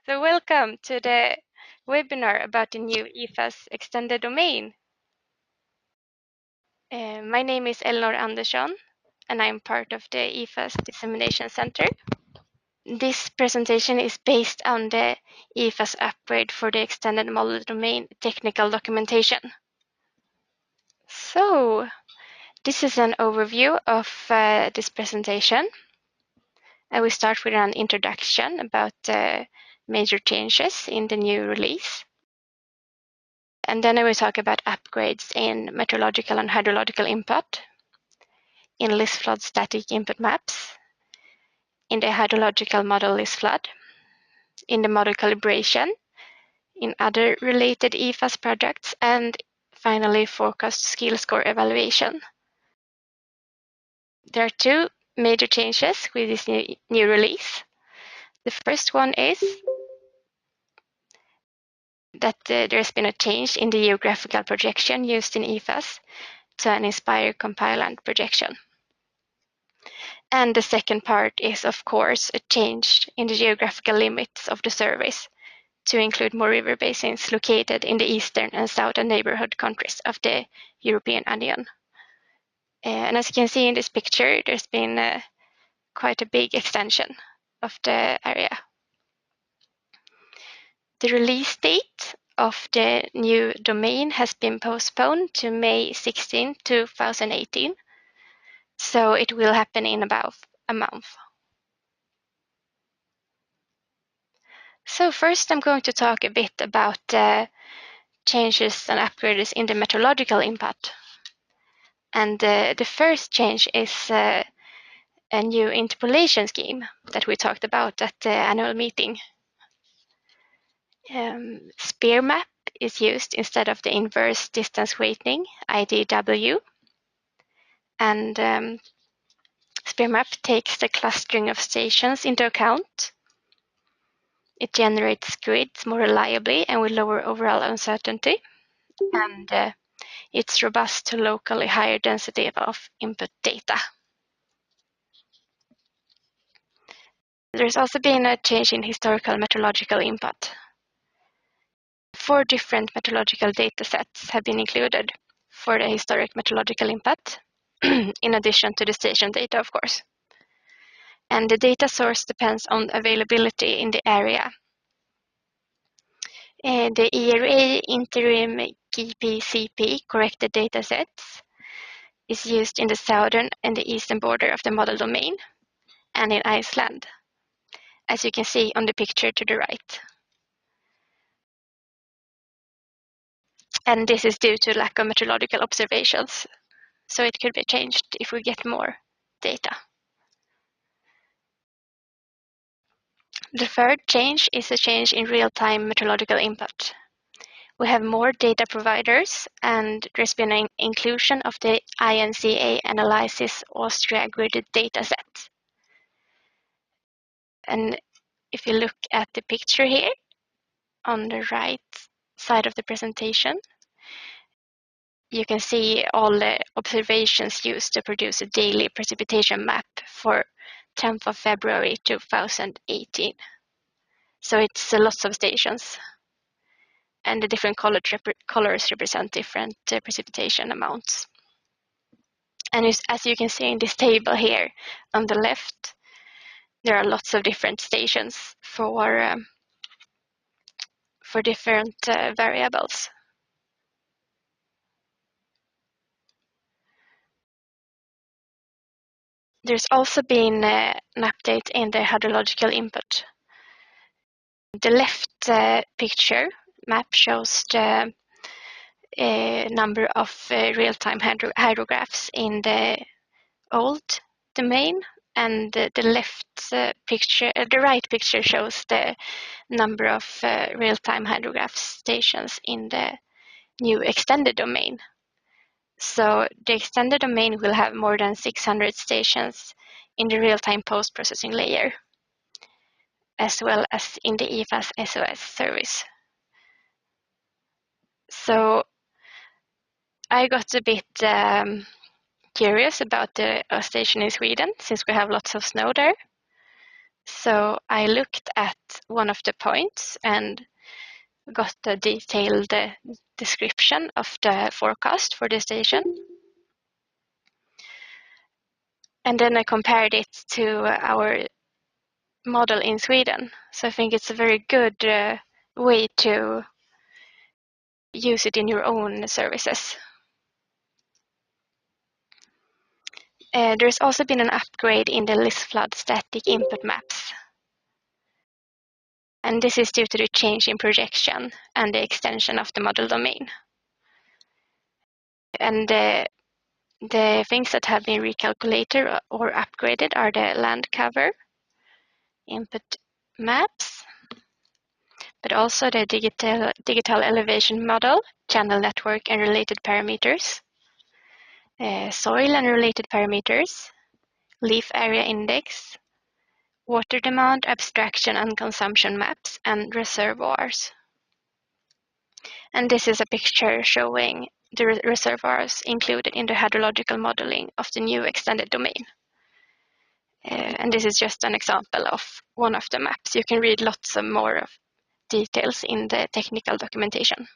So welcome to the webinar about the new EFAS extended domain. My name is Elinor Andersson, and I'm part of the EFAS Dissemination Center. This presentation is based on the EFAS upgrade for the extended model domain technical documentation. So, this is an overview of this presentation. I will start with an introduction about the major changes in the new release. And then I will talk about upgrades in meteorological and hydrological input, in LISFLOOD static input maps, in the hydrological model LISFLOOD, in the model calibration, in other related EFAS projects, and finally forecast skill score evaluation. There are two major changes with this new release. The first one is that there's been a change in the geographical projection used in EFAS to an Inspire compilant projection. And the second part is, of course, a change in the geographical limits of the surveys to include more river basins located in the eastern and southern neighborhood countries of the European Union. And as you can see in this picture, there's been quite a big extension of the area. The release date of the new domain has been postponed to May 16, 2018. So it will happen in about a month. So first I'm going to talk a bit about the changes and upgrades in the meteorological input. And the first change is a new interpolation scheme that we talked about at the annual meeting. Spear map is used instead of the inverse distance weighting, IDW. And spear map takes the clustering of stations into account. It generates grids more reliably and with lower overall uncertainty. And it's robust to locally higher density of input data. There's also been a change in historical meteorological input. 4 different meteorological data sets have been included for the historic meteorological input, in addition to the station data, of course. And the data source depends on availability in the area. The ERA interim GPCP corrected data sets is used in the southern and the eastern border of the model domain and in Iceland, as you can see on the picture to the right. And this is due to lack of meteorological observations, so it could be changed if we get more data. The third change is a change in real-time meteorological input. We have more data providers, and there's been an inclusion of the INCA Analysis Austria gridded dataset. And if you look at the picture here on the right side of the presentation, you can see all the observations used to produce a daily precipitation map for 10th of February 2018. So it's lots of stations, and the different colors represent different precipitation amounts. And as you can see in this table here on the left, there are lots of different stations for different variables. There's also been an update in the hydrological input. The left picture map shows the number of real-time hydrographs in the old domain, and the right picture shows the number of real-time hydrograph stations in the new extended domain. So the extended domain will have more than 600 stations in the real-time post-processing layer, as well as in the EFAS SOS service. So I got a bit curious about the station in Sweden, since we have lots of snow there. So I looked at one of the points and got a detailed description of the forecast for the station. And then I compared it to our model in Sweden. So I think it's a very good way to use it in your own services. There's also been an upgrade in the LISFLOOD static input maps. And this is due to the change in projection and the extension of the model domain. And the things that have been recalculated or upgraded are the land cover, input maps, but also the digital elevation model, channel network and related parameters, soil and related parameters, leaf area index, water demand, abstraction and consumption maps, and reservoirs. And this is a picture showing the reservoirs included in the hydrological modeling of the new extended domain. And this is just an example of one of the maps. You can read lots of more of details in the technical documentation.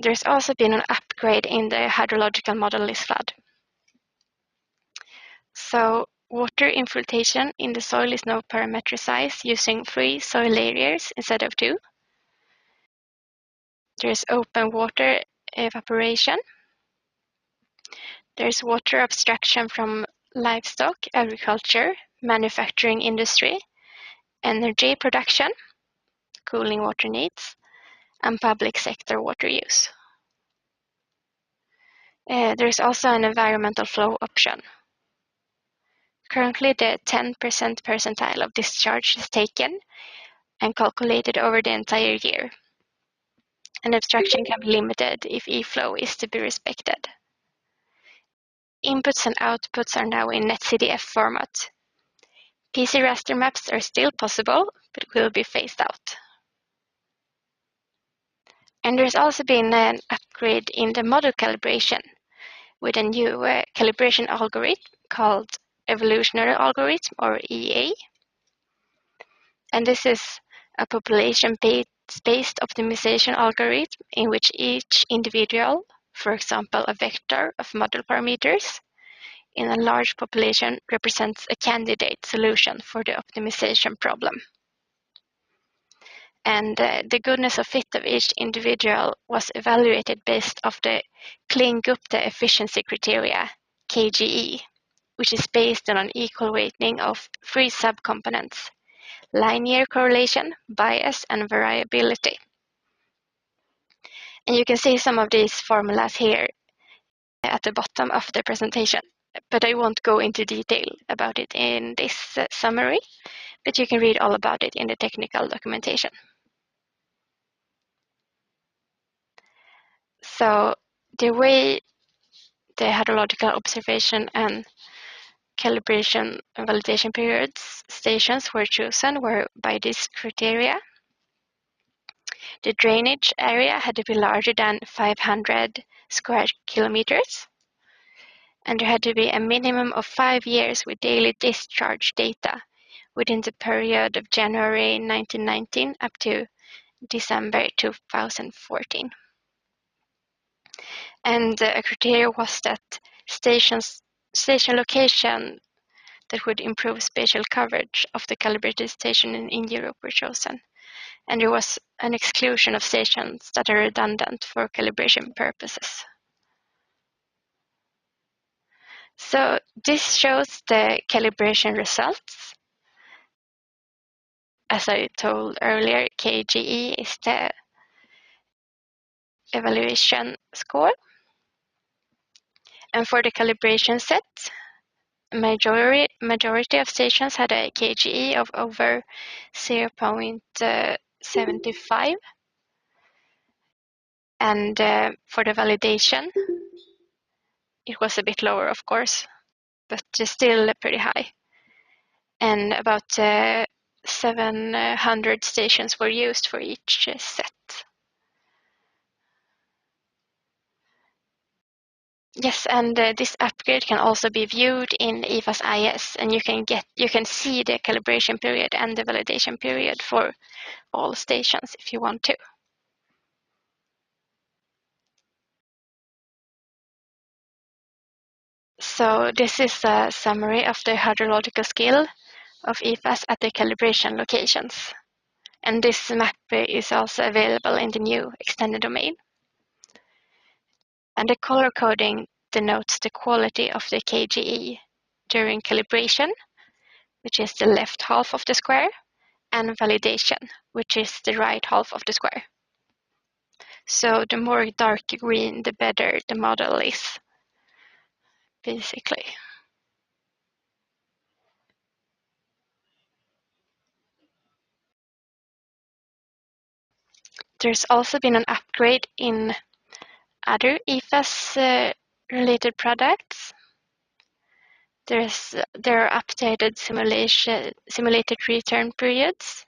There's also been an upgrade in the hydrological model LISFLOOD. So water infiltration in the soil is now parametricized using 3 soil layers instead of 2. There's open water evaporation. There's water abstraction from livestock, agriculture, manufacturing industry, energy production, cooling water needs, and public sector water use. There's also an environmental flow option. Currently, the 10% percentile of discharge is taken and calculated over the entire year. And abstraction can be limited if E-flow is to be respected. Inputs and outputs are now in NetCDF format. PC raster maps are still possible, but will be phased out. And there's also been an upgrade in the model calibration with a new calibration algorithm called evolutionary algorithm, or EA. And this is a population-based optimization algorithm in which each individual, for example, a vector of model parameters in a large population, represents a candidate solution for the optimization problem. And the goodness of fit of each individual was evaluated based off the Klein-Gupta efficiency criteria, KGE, which is based on an equal weighting of 3 subcomponents: linear correlation, bias, and variability. And you can see some of these formulas here at the bottom of the presentation, but I won't go into detail about it in this summary, but you can read all about it in the technical documentation. So the way the hydrological observation and calibration and validation periods stations were chosen were by this criteria. The drainage area had to be larger than 500 square kilometers, and there had to be a minimum of 5 years with daily discharge data within the period of January 1919 up to December 2014. And a criteria was that station location that would improve spatial coverage of the calibrated station in Europe were chosen. And there was an exclusion of stations that are redundant for calibration purposes. So this shows the calibration results. As I told earlier, KGE is the evaluation score. And for the calibration set, majority of stations had a KGE of over 0.75. And for the validation, it was a bit lower, of course, but still pretty high. And about 700 stations were used for each set. Yes, and this upgrade can also be viewed in EFAS IS, and you can see the calibration period and the validation period for all stations if you want to. So this is a summary of the hydrological skill of EFAS at the calibration locations. And this map is also available in the new extended domain. And the color coding denotes the quality of the KGE during calibration, which is the left half of the square, and validation, which is the right half of the square. So the more dark green, the better the model is, basically. There's also been an upgrade in other EFAS related products. There are updated simulated return periods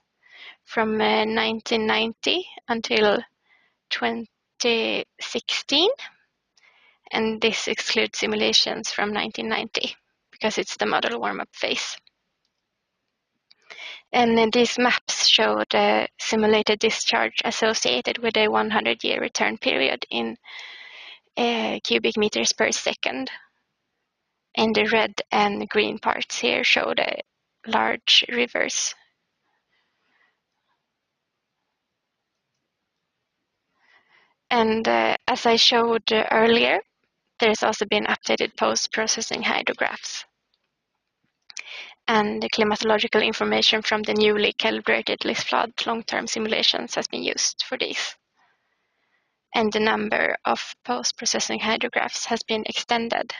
from 1990 until 2016, and this excludes simulations from 1990 because it's the model warm-up phase. And these maps show the simulated discharge associated with a 100-year return period in cubic meters per second. And the red and green parts here show the large rivers. And as I showed earlier, there's also been updated post-processing hydrographs. And the climatological information from the newly calibrated LISFLOOD long-term simulations has been used for these. And the number of post-processing hydrographs has been extended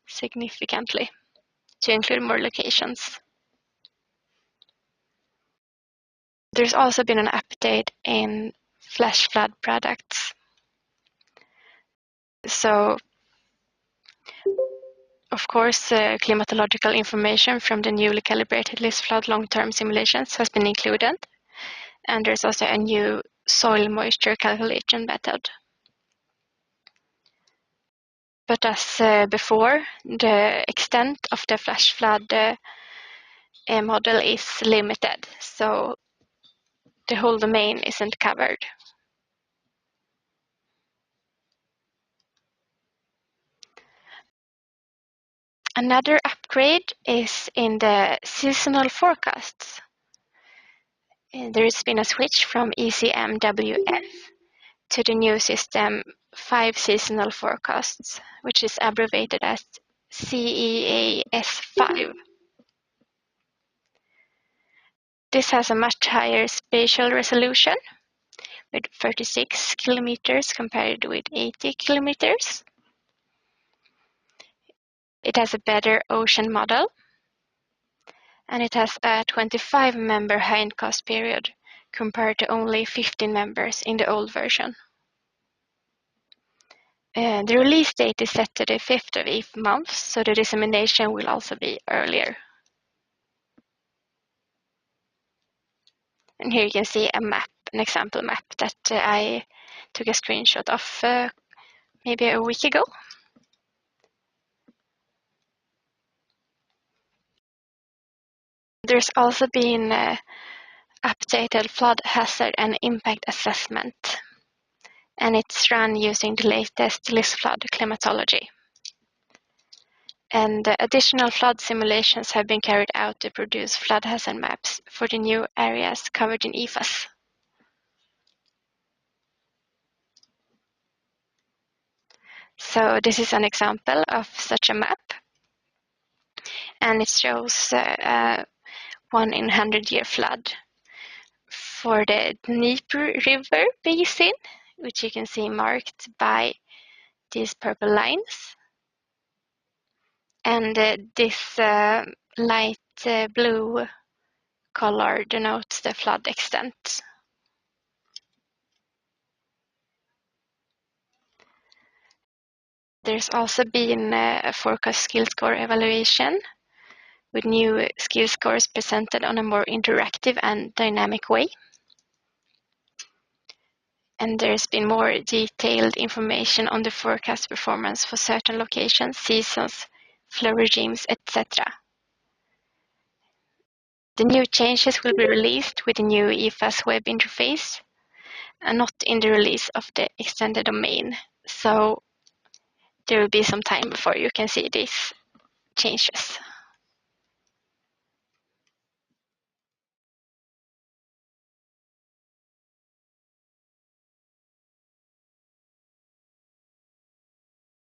significantly to include more locations. There's also been an update in flash flood products. So, of course, climatological information from the newly calibrated LISFLOOD long-term simulations has been included. And there's also a new soil moisture calculation method. But as before, the extent of the flash flood model is limited, so the whole domain isn't covered. Another upgrade is in the seasonal forecasts. There's been a switch from ECMWF to the new system 5 seasonal forecasts, which is abbreviated as CEAS5. This has a much higher spatial resolution with 36 kilometers compared with 80 kilometers. It has a better ocean model, and it has a 25-member hindcast period compared to only 15 members in the old version. The release date is set to the 5th of each month, so the dissemination will also be earlier. And here you can see a map, an example map that I took a screenshot of maybe a week ago. There's also been updated flood hazard and impact assessment, and it's run using the latest LISFLOOD climatology. And additional flood simulations have been carried out to produce flood hazard maps for the new areas covered in EFAS. So this is an example of such a map, and it shows 1 in 100-year flood for the Dnieper River basin, which you can see marked by these purple lines. And this light blue color denotes the flood extent. There's also been a forecast skill score evaluation with new skill scores presented on a more interactive and dynamic way. And there's been more detailed information on the forecast performance for certain locations, seasons, flow regimes, etc. The new changes will be released with the new EFAS web interface and not in the release of the extended domain. So there will be some time before you can see these changes.